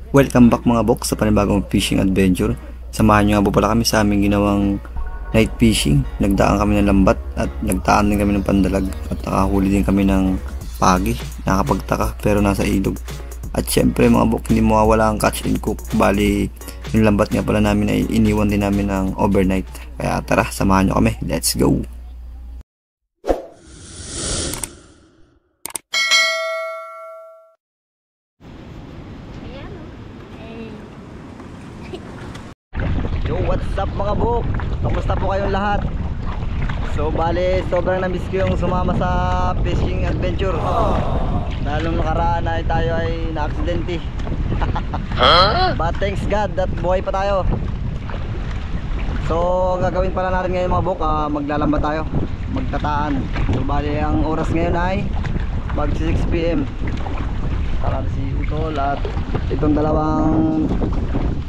Welcome back mga bok sa panibagong fishing adventure. Samahan nyo nga po pala kami sa aming ginawang night fishing. Nagdaan kami ng lambat at nagtaan din kami ng pandalag at nakahuli din kami ng pagi. Nakapagtaka pero nasa ilog. At syempre mga bok, hindi mawawala ang catch and cook. Bali yung lambat nga pala namin ay iniwan din namin ng overnight. Kaya tara, samahan nyo kami. Let's go! Yo, what's up mga buk? Kamusta po kayong lahat? So bali, sobrang namiss ko yung sumama sa fishing adventure. Dahil nung nakaraan ay tayo ay na-aksidente. But thanks God that buhay pa tayo. So ang gagawin pala natin ngayon mga buk, maglalamba tayo, magtataan. So bali ang oras ngayon ay mag 6 PM. Tara si Utol at itong dalawang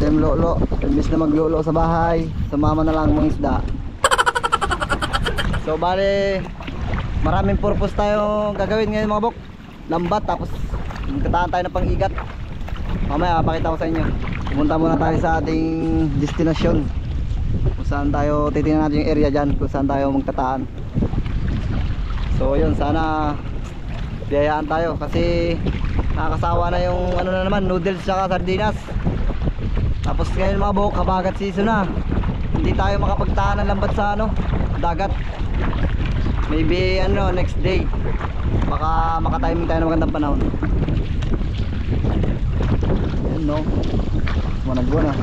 Team Lolo, imbis na maglolo sa bahay, sumama na lang mga isda. So bale, maraming purpose tayo gagawin ngayon mga bok. Lambat, tapos magtataan tayo ng pang-igat. Mamaya papakita ko sa inyo. Pumunta muna tayo sa ating destination, kung saan tayo, titingnan natin yung area dyan, kung saan tayo magtataan. So yun, sana biyayaan tayo kasi nakakasawa na yung ano na naman, noodles saka sardinas. Tapos ngayon mga buhok, kabagat season na. Hindi tayo makapagtahan ng lambat sa dagat. Maybe next day baka makatiming tayo ng magandang panahon. Yan no, managwa na.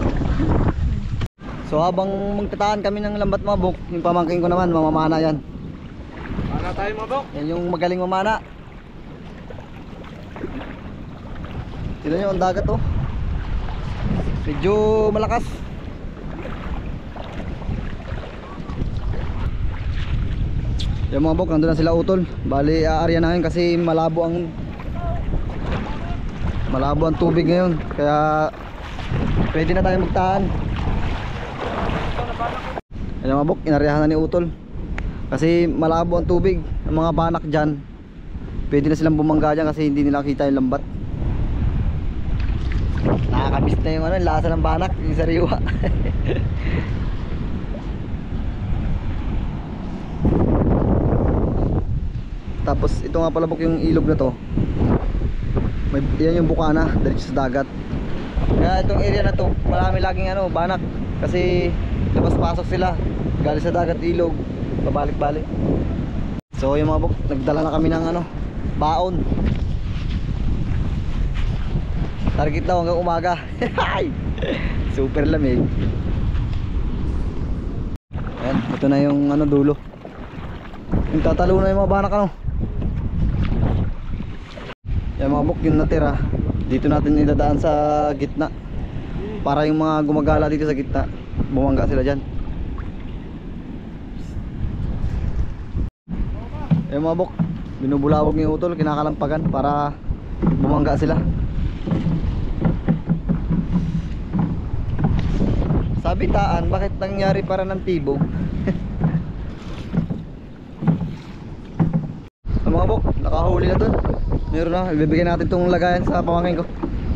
So habang magtataan kami ng lambat mga buhok, yung pamangking ko naman mamamana yan. Mana tayo mga buhok? Yan yung magaling mamana. Tignan nyo ang dagat oh, medyo malakas. Yung mga bok, nandun na sila Utol. Bali aarya namin kasi malabo ang tubig ngayon. Kaya pwede na tayo magtahan. Yung mga bok, inaryahan na ni Utol kasi malabo ang tubig. Ang mga banak dyan, pwede na silang bumangga dyan kasi hindi nila kita yung lambat. Nakakamiss na yung lasa ng banak, yung sariwa. Tapos ito nga pala bok, yung ilog na to, yan yung bukana, diretso sa dagat. Kaya itong area na to, marami laging banak kasi labas-pasok sila galing sa dagat, ilog, babalik-balik. So yung mga bok, nagdala na kami ng baon. Target daw hanggang umaga. Super lamig. Ayan, ito na yung dulo. Yung tatalo na yung mga banak Yung mga buk, yung natira, dito natin idadaan sa gitna para yung mga gumagala dito sa gitna, bumangga sila dyan. Yung mga buk, binubulawag yung Utol, kinakalampagan para bumangga sila. Sabitaan, bakit nangyari para ng tibog? Ang mga bok, nakahuli na dun. Meron na, ibibigay natin itong lagayan sa pamangkin ko.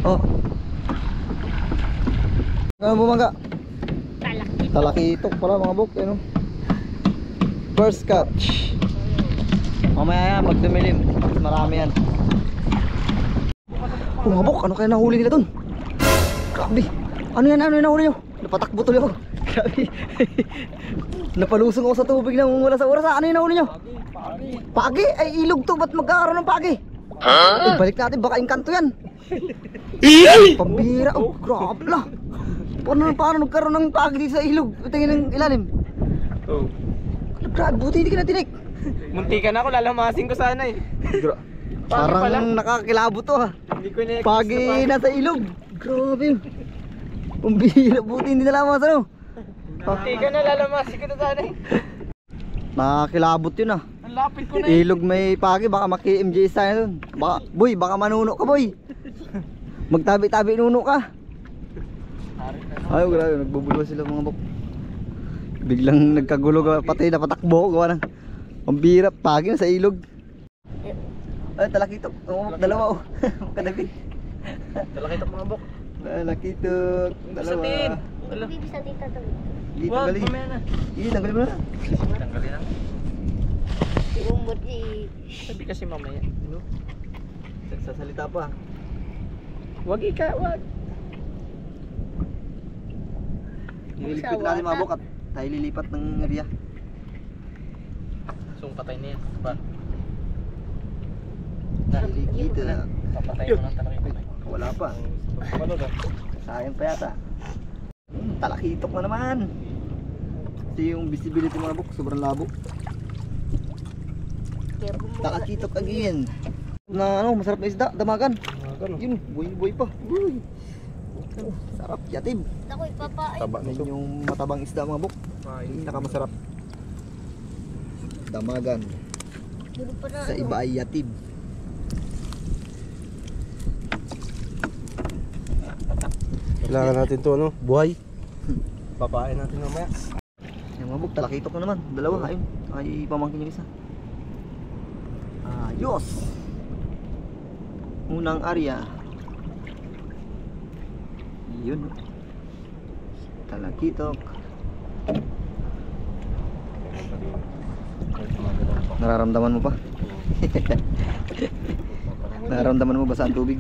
Oh, ano bumangga? Talakitok pala mga bok, first catch. Mamaya yan, magdumilim, mas marami yan. Oh mga bok, ano kaya nahuli nila dun? Grabe, ano yan nahuli nyo? Napatakbo tuloy ako. Grabe. Napalusong ako sa tubig nang wala sa oras. Ano yung nahuli nyo? Pagi? Ay ilog to, ba't magkakaroon ng pagi? Balik natin, baka inkanto yan. Pambira. Oh grabe lah. Paano nagkaroon ng pagi dito sa ilog? Tingin ng ilalim. Grabe, buti hindi ka natinik. Muntikan ako, lalamasin ko sana eh. Parang nakakilabot to ha. Pagi nasa ilog. Grabe. Pambira, buti hindi nalaman sa Muntikan na, lalamasin ko na sana eh. Nakakilabot yun ah. Ang lapit ko na eh. Ilog may pagi, baka maki-MJ style dun. Boy, baka manuno ka boy. Magtabi-tabi nuno ka. Ay grabe, nagbubulwa sila mga bok. Biglang nagkagulo ka, pati napatakbo gawa ng pambira, pagi na sa ilog. Ay talakitok, dalawa oh. Kadabit. Talakitok mga bok. Nalakitok. Dalawa. Sabihin. Wala. Bibi sa tita to. Hindi, Wag, tanggalin. mamaya na. Hindi, tanggalin mo na. Tanggalin na. Umot Sabi kasi mamaya. No? Nagsasalita pa. Wag ika, wag. Nililipit natin mga bok at tayo lilipat ng area. So, patay na yan. Ba? Nalikitok. Papatay mo ng talakitok. Wala pa. Sayang pa yata. Talakitok na naman. Kasi yung visibility mga bok, sobrang labo. Talakitok again. Na ano, masarap na isda, damagan. Yun, buhay-buhay pa. Uy. Oh, sarap, yatib. Ako ipapain. Yun yung matabang isda mga bok. Pinakamasarap. Damagan. Duro pa na. Sa iba ay yatib. Kailangan natin to ano, buhay. Babae natin mamaya. Yung mga bok, talakitok na naman. Dalawa, ayun. Ay pamangkin yung isa. Ayos. Unang area. Yun. Talakitok. Nararamdaman mo pa? Nararamdaman mo ba sa tubig?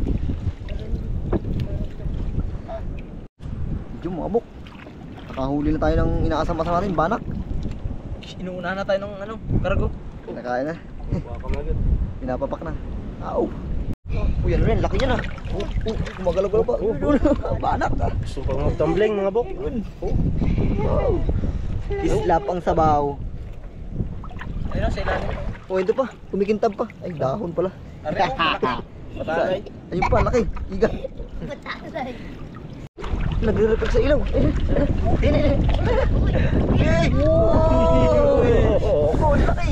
Yung mga bok. Nakahuli na tayo ng inaasam-asam natin, banak. Inuuna na tayo ng ano, kargo. Nakain na. Baka magad. Pinapapak na. Aw. Uy, ano rin, laki niya na. Gumagalaw-galaw pa. Banak ah. Gusto pang magtumbling mga bok. Islap ang sabaw. Ayun, sa ilalim. Oh, ito pa. Kumikintab pa. Ay, dahon pala. Aray, patay. Ayun pa, laki. Iga. Batalay. Nagre-reflect sa ilaw. Wow! Laki.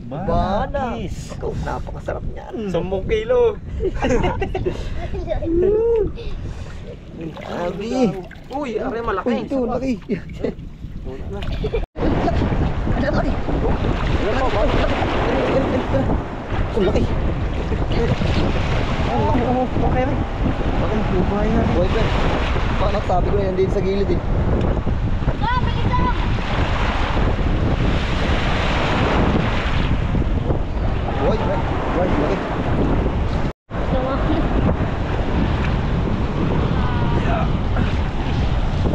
Banak. Ikaw, napakasarap niyan. 10 kilo. Abi. Uy, aray malaki. Uy, ito, laki. Ano laki? Oh, laki. Okay rin. Bakit buhay na? Buhay pa. Paano sabi ko na yan din sa gilid eh. Ah, pakita mo. Buhay, buhay, laki.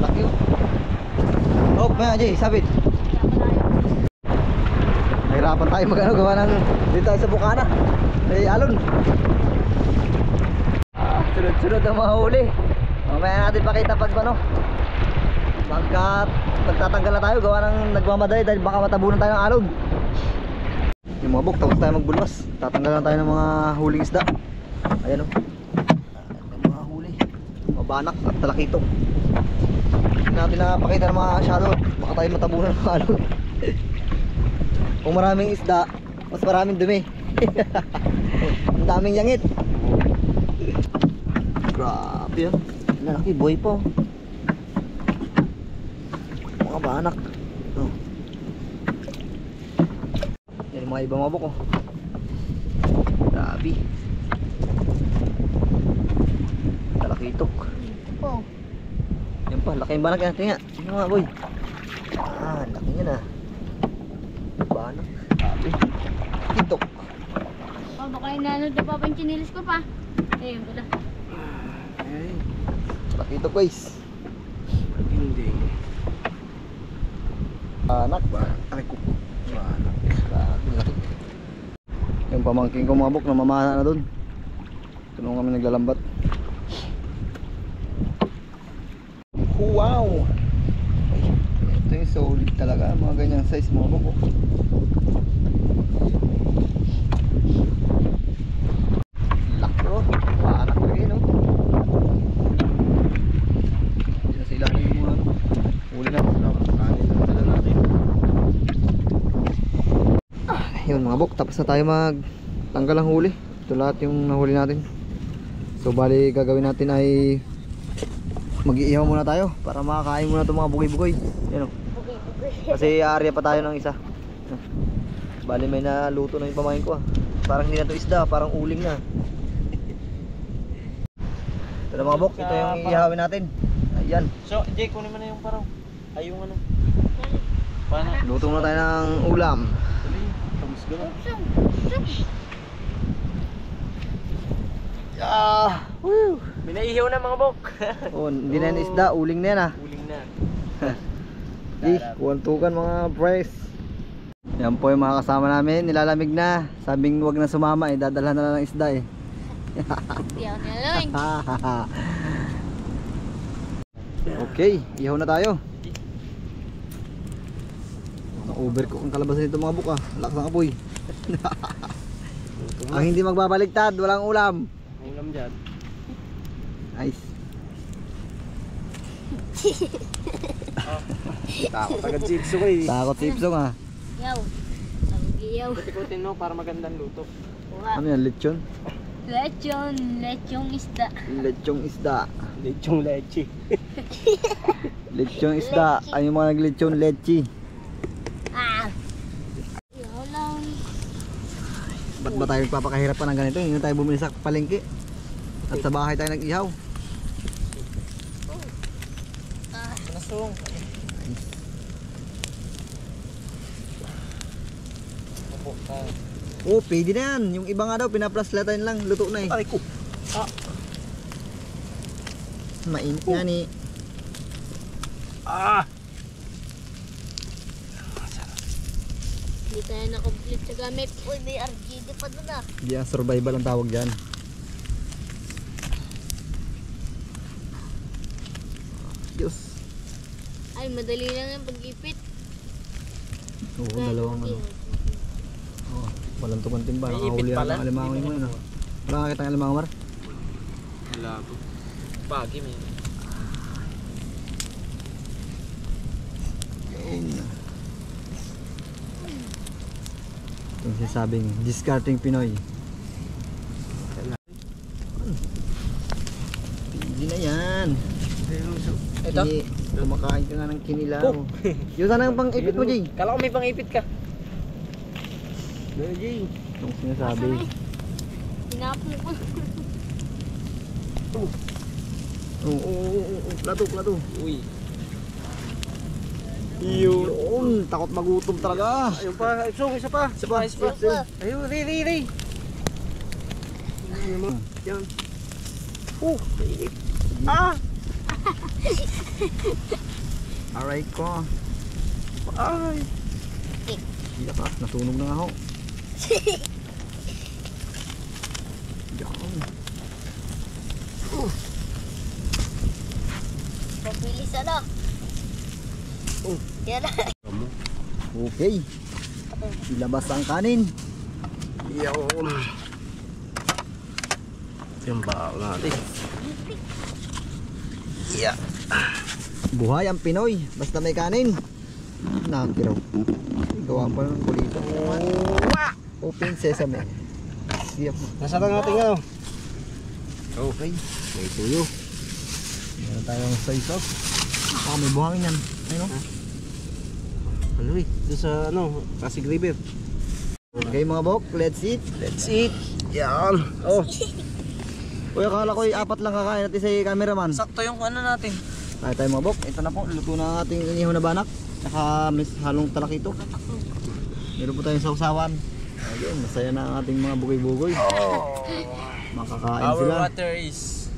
Laki oh. Oh, maya Jay, sabit. Nahirapan tayo magano gawa ng dito tayo sa Bukana. May alon. Sunod-sunod ang mahuli. Mamaya natin pakita pag ano. Magtatanggal na tayo gawa ng nagmamadali dahil baka matabunan tayo ng alon. Yung mga bok, tapos tayo magbulwas. Tatanggalan tayo ng mga huling isda. Ayan o. Yung mga huli. Mabanak at talakitok. Hindi natin nakapakita ng mga shadow. Baka tayo matabunan ng alon. Kung maraming isda, mas maraming dumi. Ang daming yangit. Grabe yan. Lalaki, buhay po. Mga banak. Oh. Yan yung mga ibang mabok oh. Grabe. Talakitok. Oh. Yan pa, laki yung banak yan. Tingnan, tingnan mga boy. Laki niya na. Banak. Grabe. Kitok. Oh, baka yung nanod na pa yung chinilis ko pa. Ayun, wala. Talakitok guys. Hindi. Banak ba? Ay ko. Banak. Grabe laki. Yung pamangking ko mga bok na mamana na dun. Tulungan kami naglalambat. Wow! Ay, ito yung solid talaga. Mga ganyang size mga bok. Laki oh. Banak lagi no. Dito sa ilalim mo ano. Huli na. Kanin lang dala natin. Yun mga bok, tapos na tayo tanggal ang huli. Ito lahat yung nahuli natin. So bali gagawin natin ay mag-iihaw muna tayo para makakain muna itong mga bugoy-bugoy. Yan o. Kasi area pa tayo ng isa. Bali may naluto na yung pamangkin ko ah. Parang hindi na ito isda, parang uling na. Pero mga bok, ito yung ihawin natin. Ayan. So, Jay, kunin mo na yung paraw. Ay, yung ano. Paano? Luto na tayo ng ulam. Tamis gano'n. Ah! Woo! May naihiyaw na mga bok. Oh, hindi na yan isda, uling na yan ah. Uling na. Kuwantukan mga press. Yan po yung mga kasama namin, nilalamig na. Sabing wag na sumama eh, dadalhan na lang ng isda eh. Yaw na lang. Okay, ihaw na tayo. Na-overcook ang kalabasan nito mga buka. Lakas ng apoy. Ang hindi magbabaligtad, walang ulam. Ulam dyan. Nice. Takot agad si Ipso ko eh. Takot si Ipsong ah. Yaw. Yaw. Kuti-kutin no, para magandang luto. Ano yan, lechon? Lechong isda. Lechong isda. Lechong leche. Lechong isda. Ay yung mga naglechon, lechi. Ah. Yaw lang. Ba't ba tayo nagpapakahirapan ng ganito? Hindi na tayo bumili sa palengke. At sa bahay tayo nag-ihaw. Nasong. Oh, pwede na yan. Yung iba nga daw, pinaplaslatan lang. Luto na eh. Ay ko. Mainit nga ni. Ah! Hindi tayo na-complete sa gamit. Uy, may RGD pa doon ah. Hindi yan, survival ang tawag dyan. Diyos. Ay, madali lang yung pag-ipit. Oo, dalawang ano. Oh, walang tumantimba. May ipit Nakahuli pala. ang alimangoy mo yun. Wala nakakita ng alimangoy, Mar? Wala po. Pagi may. Yung sinasabing discarding Pinoy. Hindi na yan. Ito? Hindi, kumakain ka nga ng kinilaw. Yung sana ang pang-ipit mo, Jay. Kala ko may pang-ipit ka. Dahil Jay. Yung sinasabi. Tinapon ko. Oo, plato. Uy. Yun, takot magutom talaga. Ayun pa, Ipsong, isa pa. Isa pa. Ayun, ri. Yan. Mainit. Ah! Aray ko. Ay! Hindi pa, nasunog na nga ako. Yan. Pabilis ano? Yan na. Okay. Ilabas ang kanin. Yun. Yung bao natin. Yeah. Buhay ang Pinoy, basta may kanin. Nakakiraw. Gawa pa ng kulito. Open sesame. Siyap mo. Nasa lang natin nga. Okay. May tuyo. Meron tayong soy sauce. Ah, may buhangin yan. Ayun o. Ano eh? Doon sa ano, Pasig River. Okay mga bok, let's eat. Let's eat. Yan. Oh. Uy, akala ko apat lang kakain natin sa cameraman. Sakto yung ano natin. Tayo tayo mga bok. Ito na po, luto na ang ating inihaw na banak. Tsaka may halong talakito. Meron po tayong sausawan. Ayun, masaya na ang ating mga bugoy-bugoy. Makakain Our sila. water is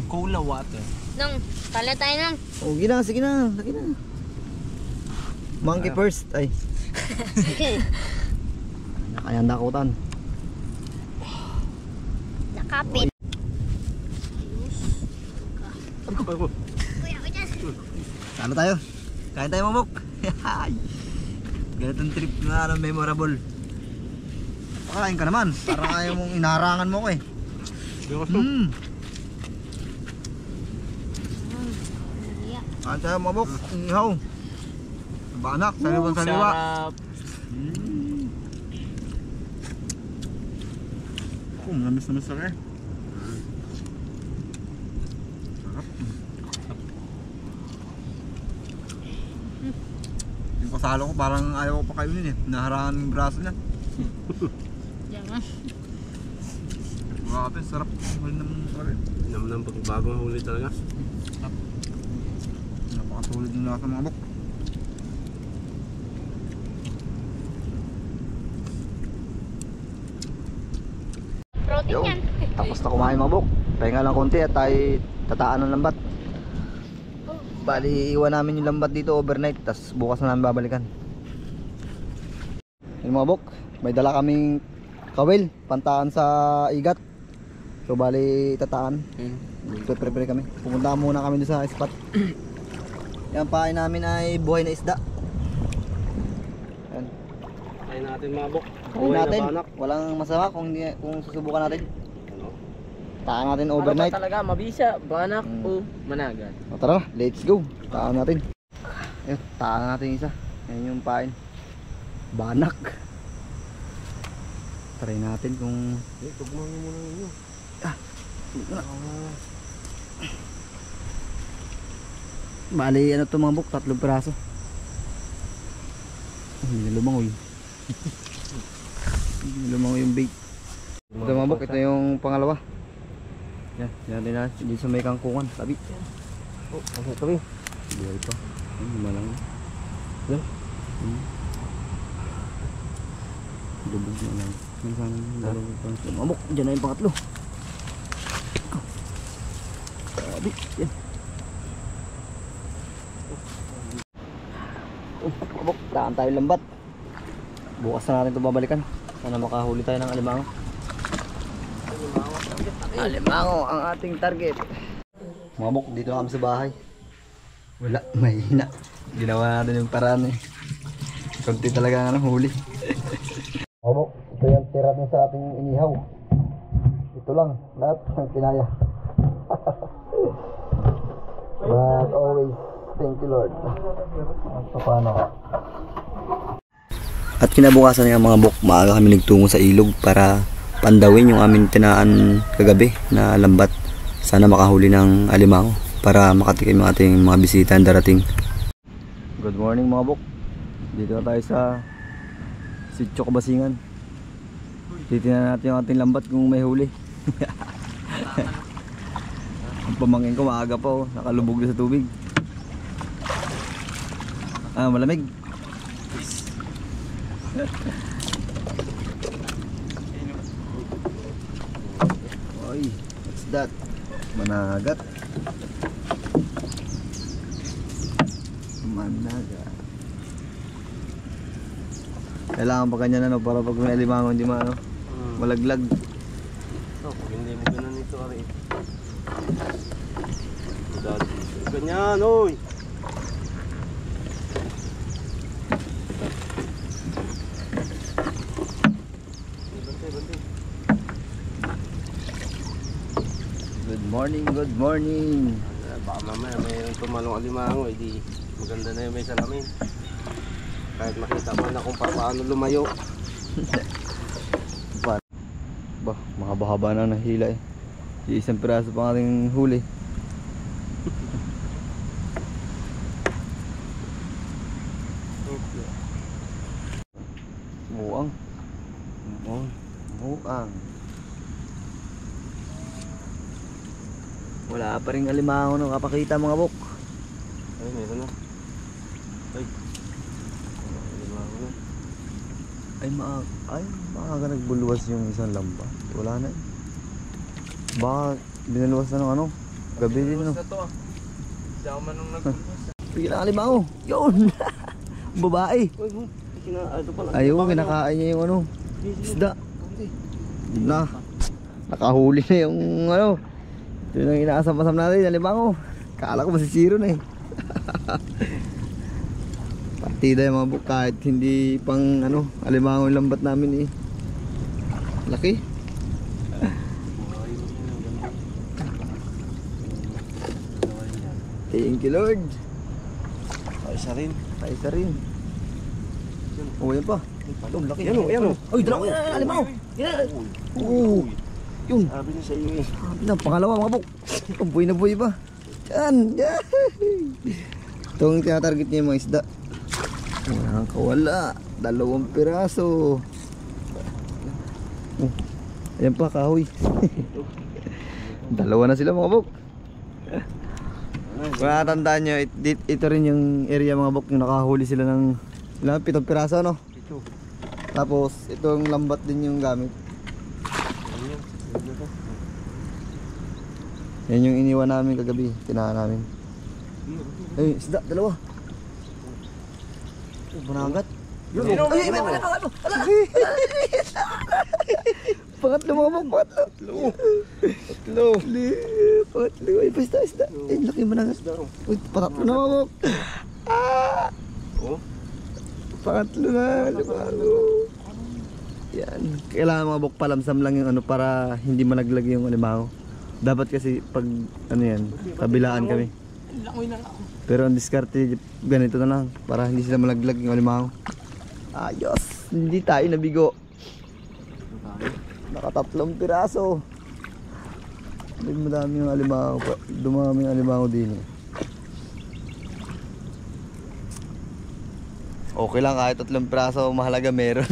cola water. Nang, pala tayo nang. Oh, sige na. Monkey first. Ay. Kaya nakutan. Nakapit. Kano tayo? Kain tayo mamok. Ganitong trip na memorable. Pakain ka naman. Parang ayaw mong inarangan mo ko eh. Kain tayo mamok. Ihaw. Banak. Saliwan saliwa. Sarap. Namis na masarap eh. Sarap. Yung kasalo ko parang ayaw ko pa kayo yun eh. Naharangan yung braso niya. Jangan. Grabe, sarap. Huli ng rin. Nam pag bagong huli talaga. Napakatulid ng lahat ng mga bok. Protein Yo, yan. tapos na kumain mga bok. Pahinga lang konti at tayo tataan ng lambat. Bali, iwan namin yung lambat dito overnight. Tapos bukas na namin babalikan. Yung mga bok, may dala kaming kawil, pantaan sa igat. So bali, tataan. Prepare kami. Pumunta muna kami doon sa spot. Yan, pain namin ay buhay na isda. Yan. Kain natin mga bok. Kain natin. Walang masama kung susubukan natin. Ano? Taan natin overnight. Ano ba talaga? Mabisa, banak Mm. o managan? O tara, let's go. Taan natin. Ayun, taan natin isa. Yan yung pain. Banak. Try natin kung Tugmang nyo muna ninyo. bali ano to mga buk, 3 piraso. Hindi na lumangoy. Hindi na lumangoy yung bait. Ito mga buk, ito yung pangalawa. Yan, yan natin na dito sa may kangkungan. Tabi. Oh, pasok kami. Buhay pa. Malang. Yan. Lubog na lang. Yan sana dalawang pa. Mga buk, dyan na yung pangatlo. Tabi. Yan. Kabok, daan tayo lambat. Bukas na natin ito babalikan. Sana makahuli tayo ng alimango. Alimango ang ating target. Mga bok, dito kami sa bahay. Wala, mahina. Ginawa natin yung paraan eh. Kunti talaga ang huli. Mga bok, ito yung tira sa ating inihaw. Ito lang, lahat ng kinaya. But always, thank you Lord. Paano ka? At kinabukasan nga mga bok, maaga kami nagtungo sa ilog para pandawin yung aming tinaan kagabi na lambat. Sana makahuli ng alimango para makatikim yung ating mga bisita na darating. Good morning mga bok. Dito na tayo sa Sitio Kabasingan. Titingnan natin yung ating lambat kung may huli. Ang pamangkin ko maaga pa oh, nakalubog na sa tubig. Ah, malamig. Oy, what's that? Managat. Managat. Kailangan pa kanya ano para pag may alimango hindi maano. Malaglag. Oh, hindi mo ganun ito ari. Ganyan, oy. Good morning, good morning. Baka mamaya mayroon tumalong alimango, edi maganda na yung may salamin. Kahit makita mo na kung paano lumayo. Bah, mahaba-haba na nahila eh. Isang piraso pang ating huli. Muang. Muang. Wala pa rin alimango no kapakita mga bok. Ay, meron na. Ay. Alimango na. Ay maaga nagbulwas yung isang lamba. Wala na eh. Baka binulwas na ng ano. Gabi din no. Basta to ah. Hindi ako manong nagbulwas. Bigyan ang alimango. Yun. Babae. Ito pala. Ayun, kinakain niya yung ano. Isda. Na. Nakahuli na yung ano. Ito yung inaasam-asam natin, alimango. Kala ko masisiro na eh. Partida yung mga buk kahit hindi pang ano, alimango yung lambat namin eh. Laki. Thank you Lord. Ay, isa rin. Ay, isa rin. Oh, yan pa. Ito, laki. Yan o, yan o. Uy, dalawa yan, alimango. Yan. Oo. Yun. Sabi niya sa iyo eh. Na, pangalawa mga buk. Buhay na buhay pa. Yan. Itong tinatarget niya yung mga isda. Walang kawala. 2 piraso. Ayan pa, kahoy. Dalawa na sila mga bok. Kung natandaan nyo, ito rin yung area mga bok, yung nakahuli sila ng ilang 7 piraso, no? Ito. Tapos itong lambat din yung gamit. Yan yung iniwan namin kagabi, tinahan namin. Ay, isda, dalawa. Oh, managat. Ay, may managat. Pangatlo mga bok, pangatlo. Pangatlo. Ay, pa isda. Ay, laki managat. Uy, pangatlo na mga bok. Oh. Pangatlo na, lumago. Yan, kailangan mga bok palamsam lang yung ano para hindi managlag yung alimango. Dapat kasi pag ano yan, kabilaan kami. Pero ang diskarte ganito na lang para hindi sila malaglag yung alimango. Ayos, hindi tayo nabigo. Nakatatlong piraso. Madami yung alimango, dumami yung alimango din. Okay lang kahit 3 piraso, mahalaga meron.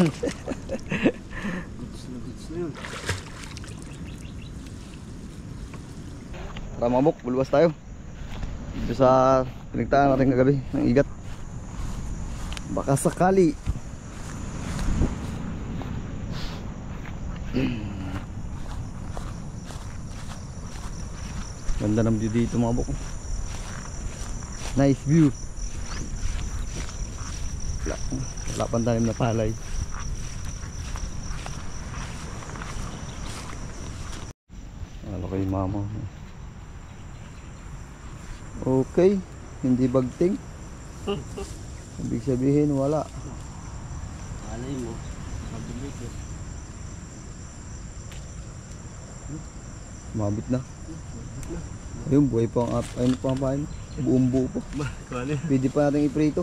Goods na yun. Tara mga bok, bulwas tayo. Dito sa pinagtaan natin kagabi ng igat. Baka sakali. Ganda ng view dito mga bok. Nice view. Wala pang tanim na palay. Ano kay mama. Okay, hindi bagting. Ibig sabihin wala. Alay mo. Mabilis eh. Mabit na. Ayun, buhay pa ang ayun pa ang pain. Buong buo pa. Kali. Pwede pa natin iprito.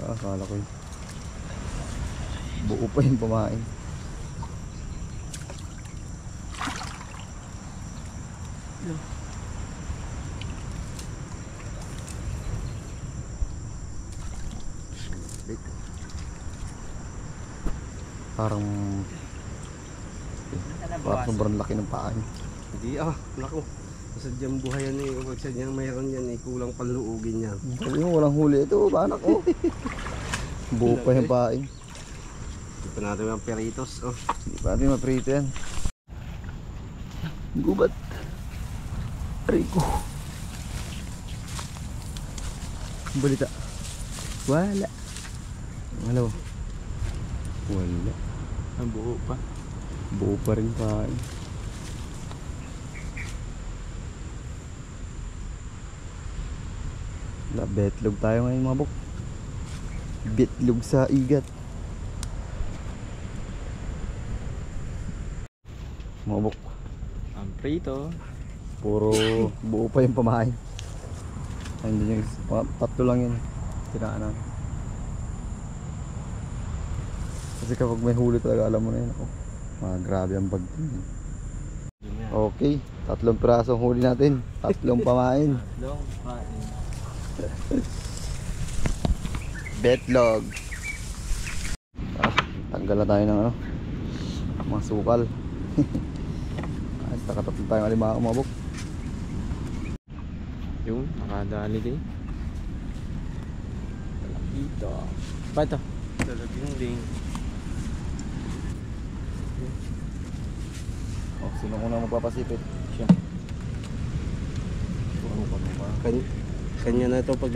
Akala ko yun. Buo pa yung pamain. Parang sobrang laki ng paa niya. Hindi naku. Sadyang buhay yan eh. Pag sadyang mayroon yan eh, kulang panluugin yan. Sabi mo walang huli ito, banak ko. Buo pa yung pain. Hindi pa natin ang peritos. Oh. Hindi pa natin maprito yan. Gubat. Rico. Balita. Wala. Wala. Wala. Ang buo pa. Buo pa rin pain. Betlog tayo ngayon mga bok. Betlog sa igat. Mga bok. Ang prito. Puro buo pa yung pamahay. Andun yung tatlo lang yun. Tinaan namin. Kasi kapag may huli talaga alam mo na yun. Oh, grabe ang bagting. Okay, 3 pirasong huli natin. 3 pamain. Long pain. Betlog. Tanggal na tayo ng ano, mga sukal. Ayos, nakatatlo tayong alimango mga bok. Yung nakadali din. Dito. Ba ito? Talaging din. Oh, sino unang magpapasipit? Siya. Kanya na ito pag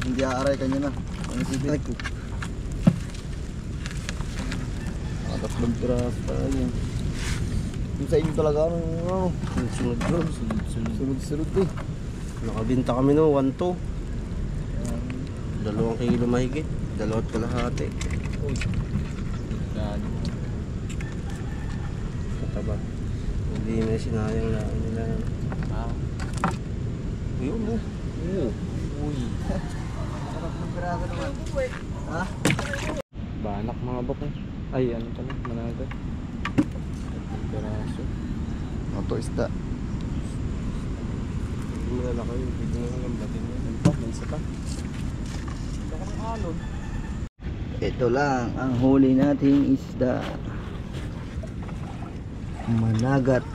Hindi aaray kanya na. Ang sipit ko. Tatlong piraso tayo. Yung sa inyo talaga ano, sunod-sunod eh. nakabinta kami no, 1-2. 2 kilo mahigit. 2 kalahati. Katabat. Hindi na sinayang na nila. Yun mo. Uy. Tatlong piraso naman. Ha? Banak mga bok eh. Ay, ano to na? Managat. Peraso. Ito isda. Hindi mo lalaki. Hindi mo lambatin mo. May isa pa. Ito ka ng alon. Ito lang ang huli nating isda. Managat.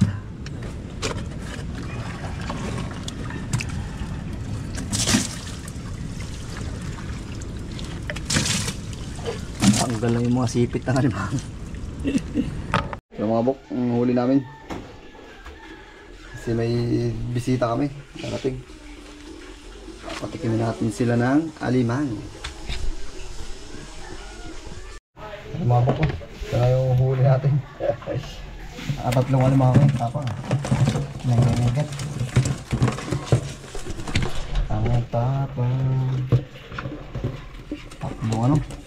Ang galang yung mga sipit ng alimang. So mga bok, ang huli namin. Kasi may bisita kami. Darating. Patikimin natin sila ng alimang. Mga bok ko. Ito na yung huli natin. Tatlong alimang kami. Tapang. Nangyayagad. Ang tapang. Tatlong ano.